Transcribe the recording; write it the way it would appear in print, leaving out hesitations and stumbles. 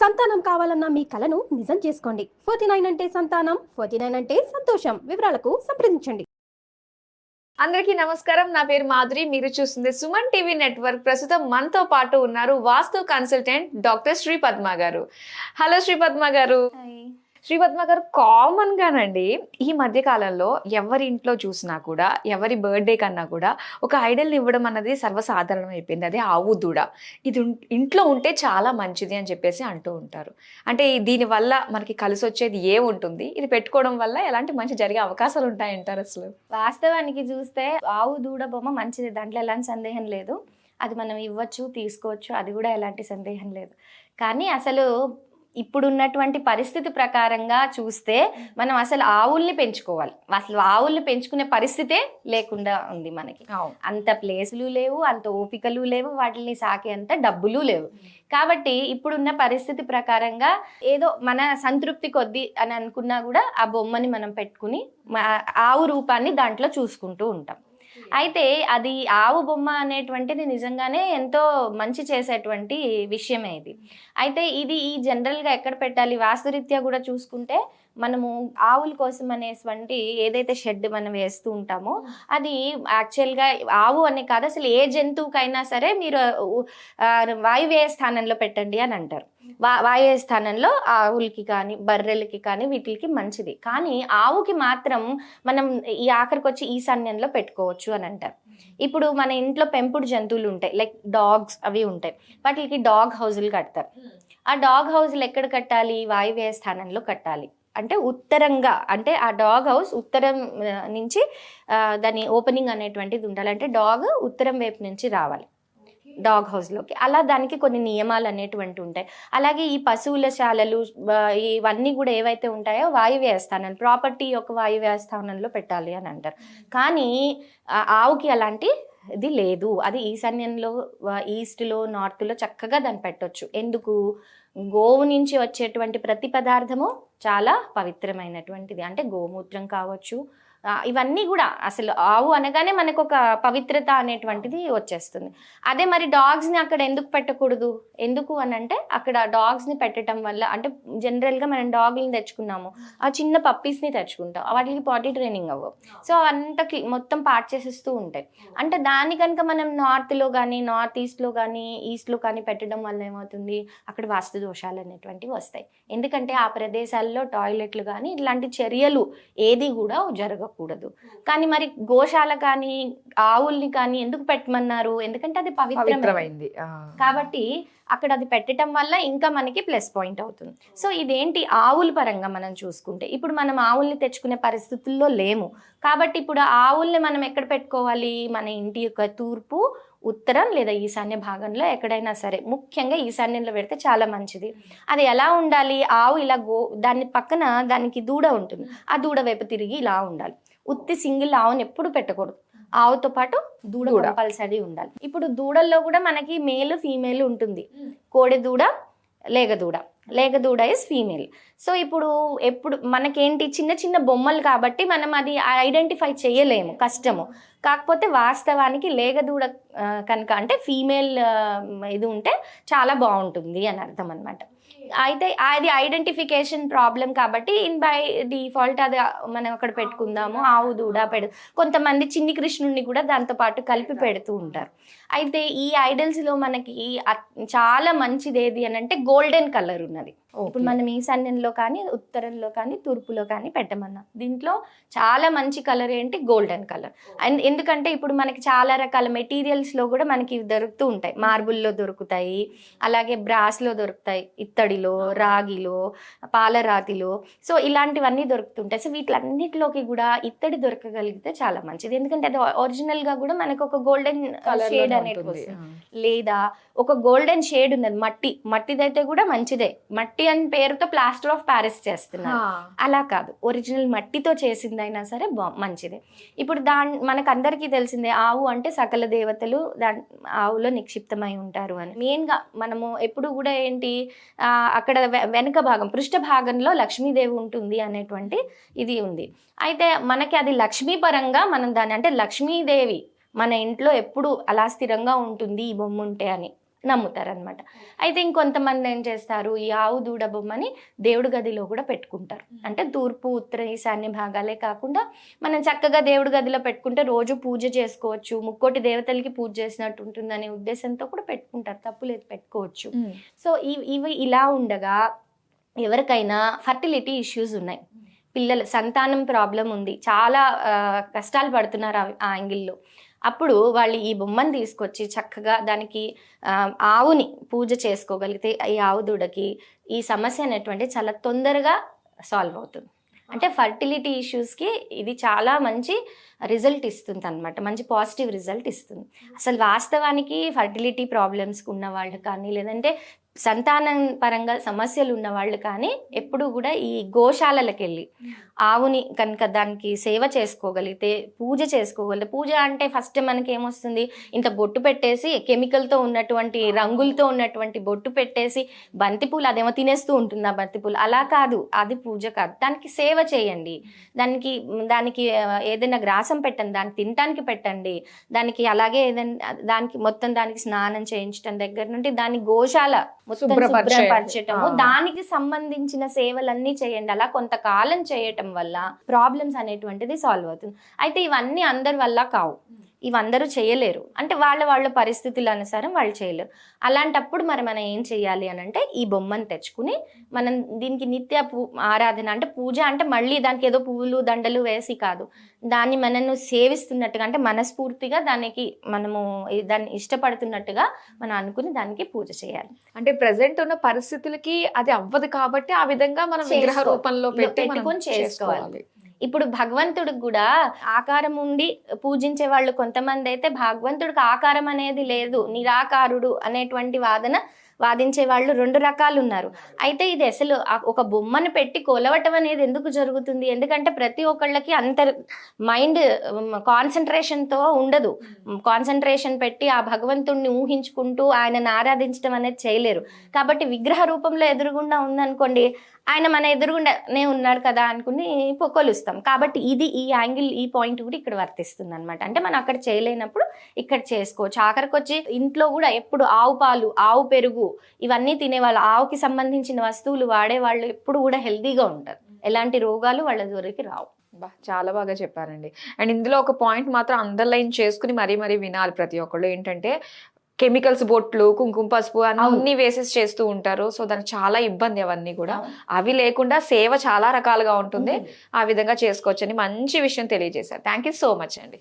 సంతానం కావాలన్న మీ కలను నిజం చేసుకోండి. 49 అంటే సంతానం, 49 అంటే సంతోషం. వివరాలకు సంప్రదించండి. అందరికీ నమస్కారం. నా పేరు మాధురి. మీరు చూస్తుంది సుమన్ టీవీ నెట్వర్క్. ప్రస్తుతం మనతో పాటు ఉన్నారు వాస్తు కన్సల్టెంట్ డాక్టర్ శ్రీ పద్మ గారు. హలో శ్రీ పద్మ గారు. శ్రీ పద్మ గారు, కామన్ గానండి ఈ మధ్య కాలంలో ఎవరి ఇంట్లో చూసినా కూడా, ఎవరి బర్త్డే కన్నా కూడా ఒక ఐడల్ని ఇవ్వడం అన్నది సర్వసాధారణం అయిపోయింది. అదే ఆవు దూడ. ఇది ఇంట్లో ఉంటే చాలా మంచిది అని చెప్పేసి అంటూ ఉంటారు. అంటే దీనివల్ల మనకి కలిసి వచ్చేది ఏముంటుంది, ఇది పెట్టుకోవడం వల్ల ఎలాంటి మంచి జరిగే అవకాశాలు ఉంటాయంటారు అసలు? వాస్తవానికి చూస్తే ఆవు దూడ బొమ్మ మంచిది, దాంట్లో ఎలాంటి సందేహం లేదు. అది మనం ఇవ్వచ్చు, తీసుకోవచ్చు, అది కూడా ఎలాంటి సందేహం లేదు. కానీ అసలు ఇప్పుడున్నటువంటి పరిస్థితి ప్రకారంగా చూస్తే మనం అసలు ఆవుల్ని పెంచుకోవాలి. అసలు ఆవుల్ని పెంచుకునే పరిస్థితే లేకుండా ఉంది మనకి. అంత ప్లేసులు లేవు, అంత ఓపికలు లేవు, వాటిని సాకే అంత డబ్బులు లేవు. కాబట్టి ఇప్పుడున్న పరిస్థితి ప్రకారంగా ఏదో మన సంతృప్తి కొద్ది అని అనుకున్నా కూడా ఆ బొమ్మని మనం పెట్టుకుని ఆవు రూపాన్ని దాంట్లో చూసుకుంటూ ఉంటాం. అయితే అది ఆవు బొమ్మ అనేటువంటిది నిజంగానే ఎంతో మంచి చేసేటువంటి విషయమే ఇది. అయితే ఇది ఈ జనరల్గా ఎక్కడ పెట్టాలి, వాస్తురీత్యా కూడా చూసుకుంటే మనము ఆవుల కోసం అనేటువంటి ఏదైతే షెడ్ మనం వేస్తూ ఉంటామో అది యాక్చువల్గా ఆవు అనే కాదు, అసలు ఏ జంతువుకైనా సరే మీరు వాయువ్య స్థానంలో పెట్టండి అని అంటారు. వాయువ్య స్థానంలో ఆవులకి కానీ బర్రెలకి కానీ వీటికి మంచిది. కానీ ఆవుకి మాత్రం మనం ఈ ఆఖరికి వచ్చి ఈశాన్యంలో పెట్టుకోవచ్చు అని అంటారు. ఇప్పుడు మన ఇంట్లో పెంపుడు జంతువులు ఉంటాయి, లైక్ డాగ్స్ అవి ఉంటాయి, వాటికి డాగ్ హౌజులు కడతారు. ఆ డాగ్ హౌజులు ఎక్కడ కట్టాలి, వాయువ్య స్థానంలో కట్టాలి. అంటే ఉత్తరంగా, అంటే ఆ డాగ్ హౌస్ ఉత్తరం నుంచి దాని ఓపెనింగ్ అనేటువంటిది ఉండాలి. అంటే డాగ్ ఉత్తరం వైపు నుంచి రావాలి డాగ్ హౌస్లోకి. అలా దానికి కొన్ని నియమాలు అనేటువంటి ఉంటాయి. అలాగే ఈ పశువుల శాలలు ఇవన్నీ కూడా ఏవైతే ఉంటాయో వాయువ్య స్థానం, ప్రాపర్టీ యొక్క వాయువ్య స్థానంలో పెట్టాలి అని అంటారు. కానీ ఆవుకి అలాంటి ఇది లేదు. అది ఈశాన్యంలో, ఈస్ట్లో, నార్త్లో చక్కగా దాన్ని పెట్టొచ్చు. ఎందుకు? గోవు నుంచి వచ్చేటువంటి ప్రతి పదార్థము చాలా పవిత్రమైనటువంటిది. అంటే గోమూత్రం కావచ్చు, ఇవన్నీ కూడా అసలు ఆవు అనగానే మనకు ఒక పవిత్రత అనేటువంటిది వచ్చేస్తుంది. అదే మరి డాగ్స్ని అక్కడ ఎందుకు పెట్టకూడదు? ఎందుకు అని అంటే అక్కడ డాగ్స్ని పెట్టడం వల్ల, అంటే జనరల్గా మనం డాగ్ని తెచ్చుకున్నాము, ఆ చిన్న పప్పీస్ని తెచ్చుకుంటాం, వాటికి పాటీ ట్రైనింగ్ అవ్వవు. సో అవంతకి మొత్తం పార్ట్ చేసేస్తూ ఉంటాయి. అంటే దాని కనుక మనం నార్త్లో కానీ, నార్త్ ఈస్ట్లో కానీ, ఈస్ట్లో కానీ పెట్టడం వల్ల ఏమవుతుంది, అక్కడ వాస్తు దోషాలు అనేటువంటివి వస్తాయి. ఎందుకంటే ఆ ప్రదేశాల్లో టాయిలెట్లు కానీ ఇలాంటి చర్యలు ఏది కూడా జరగవు కూడదు. కానీ మరి గోశాల కానీ ఆవుల్ని కానీ ఎందుకు పెట్టమన్నారు? ఎందుకంటే అది పవిత్రమైంది కాబట్టి అక్కడ అది పెట్టడం వల్ల ఇంకా మనకి ప్లస్ పాయింట్ అవుతుంది. సో ఇదేంటి ఆవుల పరంగా మనం చూసుకుంటే, ఇప్పుడు మనం ఆవుల్ని తెచ్చుకునే పరిస్థితుల్లో లేము. కాబట్టి ఇప్పుడు ఆవుల్ని మనం ఎక్కడ పెట్టుకోవాలి? మన ఇంటి యొక్క తూర్పు, ఉత్తరం లేదా ఈశాన్య భాగంలో ఎక్కడైనా సరే, ముఖ్యంగా ఈశాన్యంలో పెడితే చాలా మంచిది. అది ఎలా ఉండాలి? ఆవు ఇలా దాని పక్కన దానికి దూడ ఉంటుంది, ఆ దూడ వైపు తిరిగి ఇలా ఉండాలి. ఉత్తి సింగిల్ ఆవుని ఎప్పుడు పెట్టకూడదు, ఆవుతో పాటు దూడ కంపల్సరీ ఉండాలి. ఇప్పుడు దూడల్లో కూడా మనకి మేల్ ఫీమేల్ ఉంటుంది. కోడె దూడ, లేగదూడ. లేగదూడ ఇస్ ఫీమేల్. సో ఎప్పుడు మనకేంటి, చిన్న చిన్న బొమ్మలు కాబట్టి మనం అది ఐడెంటిఫై చేయలేము, కష్టము. కాకపోతే వాస్తవానికి లేగదూడ కనుక అంటే ఫీమేల్ ఇది ఉంటే చాలా బాగుంటుంది అని అర్థం అనమాట. అయితే అది ఐడెంటిఫికేషన్ ప్రాబ్లం కాబట్టి బై డిఫాల్ట్ అది మనం అక్కడ పెట్టుకుందాము, ఆవు దూడ కొంతమంది చిన్ని కృష్ణుడిని కూడా దాంతో పాటు కలిపి పెడుతూ ఉంటారు. అయితే ఈ ఐడల్స్లో మనకి చాలా మంచిది ఏది అని అంటే గోల్డెన్ కలర్ ఉన్నది. ఇప్పుడు మనం ఈశాన్యంలో కానీ, ఉత్తరంలో కానీ, తూర్పులో కానీ పెట్టమన్నా దీంట్లో చాలా మంచి కలర్ ఏంటి? Golden colour. అండ్ ఎందుకంటే ఇప్పుడు మనకి చాలా రకాల మెటీరియల్స్లో కూడా మనకి దొరుకుతూ ఉంటాయి. మార్బుల్లో దొరుకుతాయి, అలాగే బ్రాస్లో దొరుకుతాయి, ఇత్తడిలో, రాగిలో, పాలరాతిలో. సో ఇలాంటివన్నీ దొరుకుతుంటాయి. సో వీటిలన్నిటిలోకి కూడా ఇత్తడి దొరకగలిగితే చాలా మంచిది. ఎందుకంటే అది ఒరిజినల్గా కూడా మనకు ఒక గోల్డెన్ షేడ్ అనేది వస్తుంది. లేదా ఒక గోల్డెన్ షేడ్ ఉన్నది మట్టిదైతే కూడా మంచిదే. మట్టి అని పేరుతో ప్లాస్టర్ ఆఫ్ ప్యారిస్ చేస్తున్నారు, అలా కాదు, ఒరిజినల్ మట్టితో చేసిందైనా సరే మంచిదే. ఇప్పుడు మనకు అందరికీ తెలిసిందే, ఆవు అంటే సకల దేవతలు ఆవులో నిక్షిప్తమై ఉంటారు అని. మెయిన్గా మనము ఎప్పుడు కూడా ఏంటి, అక్కడ వెనుక భాగం, పృష్ఠ భాగంలో లక్ష్మీదేవి ఉంటుంది అనేటువంటి ఇది ఉంది. అయితే మనకి అది లక్ష్మీ పరంగా మనం దాన్ని, అంటే లక్ష్మీదేవి మన ఇంట్లో ఎప్పుడు అలా స్థిరంగా ఉంటుంది ఈ బొమ్మ ఉంటే అని నమ్ముతారనమాట. అయితే ఇంకొంతమంది ఏం చేస్తారు, ఈ ఆవు దూడ బొమ్మని దేవుడి గదిలో కూడా పెట్టుకుంటారు. అంటే తూర్పు ఉత్తర ఈశాన్య భాగాలే కాకుండా మనం చక్కగా దేవుడి గదిలో పెట్టుకుంటే రోజు పూజ చేసుకోవచ్చు, ముక్కోటి దేవతలకి పూజ చేసినట్టు ఉంటుందనే ఉద్దేశంతో కూడా పెట్టుకుంటారు, తప్పులేదు, పెట్టుకోవచ్చు. సో ఇవి ఇలా ఉండగా ఎవరికైనా ఫర్టిలిటీ ఇష్యూస్ ఉన్నాయి, పిల్లల సంతానం ప్రాబ్లం ఉంది, చాలా కష్టాలు పడుతున్నారు ఆ యాంగిల్లో, అప్పుడు వాళ్ళు ఈ బొమ్మను తీసుకొచ్చి చక్కగా దానికి ఆవుని పూజ చేసుకోగలిగితే ఈ ఆవు దూడకి ఈ సమస్య అనేటువంటి చాలా తొందరగా సాల్వ్ అవుతుంది. అంటే ఫర్టిలిటీ ఇష్యూస్కి ఇది చాలా మంచి రిజల్ట్ ఇస్తుంది అనమాట, మంచి పాజిటివ్ రిజల్ట్ ఇస్తుంది. అసలు వాస్తవానికి ఫర్టిలిటీ ప్రాబ్లమ్స్ ఉన్న వాళ్ళు కానీ లేదంటే సంతానం పరంగా సమస్యలు ఉన్న వాళ్ళు కానీ ఎప్పుడు కూడా ఈ గోశాలలకు వెళ్ళి ఆవుని కనుక దానికి సేవ చేసుకోగలిగితే, పూజ చేసుకోగలిగితే, పూజ అంటే ఫస్ట్ మనకి ఏమొస్తుంది, ఇంత బొట్టు పెట్టేసి కెమికల్తో ఉన్నటువంటి రంగులతో ఉన్నటువంటి బొట్టు పెట్టేసి బంతిపూలు అదేమో తినేస్తూ ఉంటుంది ఆ బంతిపూలు, అలా కాదు, అది పూజ కాదు. దానికి సేవ చేయండి, దానికి ఏదైనా గ్రాసం పెట్టండి, దాన్ని తినటానికి పెట్టండి, దానికి అలాగే ఏదైనా దానికి మొత్తం దానికి స్నానం చేయించడం దగ్గర నుండి దాని గోశాల మొత్తం శుభ్రపరచటము, దానికి సంబంధించిన సేవలన్నీ చేయండి. అలా కొంతకాలం చేయటం వల్ల ప్రాబ్లమ్స్ అనేటువంటిది సాల్వ్ అవుతుంది. అయితే ఇవన్నీ అందరి వల్ల కావు, ఇవందరూ చేయలేరు, అంటే వాళ్ళ పరిస్థితుల అనుసారం వాళ్ళు చేయలేరు. అలాంటప్పుడు మనం ఏం చేయాలి అని అంటే ఈ బొమ్మను తెచ్చుకుని మనం దీనికి నిత్య ఆరాధన, అంటే పూజ అంటే మళ్ళీ దానికి ఏదో పువ్వులు దండలు వేసి కాదు, దాన్ని మనను సేవిస్తున్నట్టుగా, అంటే మనస్ఫూర్తిగా దాన్ని ఇష్టపడుతున్నట్టుగా మనం అనుకుని దానికి పూజ చేయాలి. అంటే ప్రెసెంట్ ఉన్న పరిస్థితులకి అది అవ్వదు కాబట్టి ఆ విధంగా మనం విగ్రహ రూపంలో పెట్టుకొని చేసుకోవాలి. ఇప్పుడు భగవంతుడికి కూడా ఆకారం ఉండి పూజించే వాళ్ళు కొంతమంది అయితే భగవంతుడికి ఆకారం అనేది లేదు, నిరాకారుడు అనేటువంటి వాదించే వాళ్ళు 2 రకాలు ఉన్నారు. అయితే ఇది అసలు ఒక బొమ్మను పెట్టి కొలవటం అనేది ఎందుకు జరుగుతుంది, ఎందుకంటే ప్రతి ఒక్కళ్ళకి అంత మైండ్ కాన్సన్ట్రేషన్తో ఉండదు, కాన్సన్ట్రేషన్ పెట్టి ఆ భగవంతుడిని ఊహించుకుంటూ ఆయనను ఆరాధించడం అనేది చేయలేరు. కాబట్టి విగ్రహ రూపంలో ఎదురుగుండా ఉందనుకోండి, ఆయన మన ఎదురుగుండానే ఉన్నాడు కదా అనుకుని కొలుస్తాం. కాబట్టి ఈ యాంగిల్, ఈ పాయింట్ కూడా ఇక్కడ వర్తిస్తుంది అనమాట. అంటే మనం అక్కడ చేయలేనప్పుడు ఇక్కడ చేసుకోవచ్చు. ఆఖరికి వచ్చి ఇంట్లో కూడా ఎప్పుడు ఆవు పాలు, ఆవు పెరుగు ఇవన్నీ తినేవాళ్ళు, ఆవుకి సంబంధించిన వస్తువులు వాడేవాళ్ళు ఎప్పుడు కూడా హెల్తీగా ఉంటారు, ఎలాంటి రోగాలు వాళ్ళ దొరికి రావు. చాలా బాగా చెప్పారండి. అండ్ ఇందులో ఒక పాయింట్ మాత్రం అండర్లైన్ చేసుకుని మరీ వినాలి ప్రతి ఒక్కళ్ళు, ఏంటంటే కెమికల్స్ బొట్లు, కుంకుమ పసుపు అన్ని వేసేసి చేస్తూ ఉంటారు. సో దానికి చాలా ఇబ్బంది అవన్నీ కూడా. అవి లేకుండా సేవ చాలా రకాలుగా ఉంటుంది, ఆ విధంగా చేసుకోవచ్చు అని మంచి విషయం తెలియజేశారు. థ్యాంక్ యూ సో మచ్ అండి.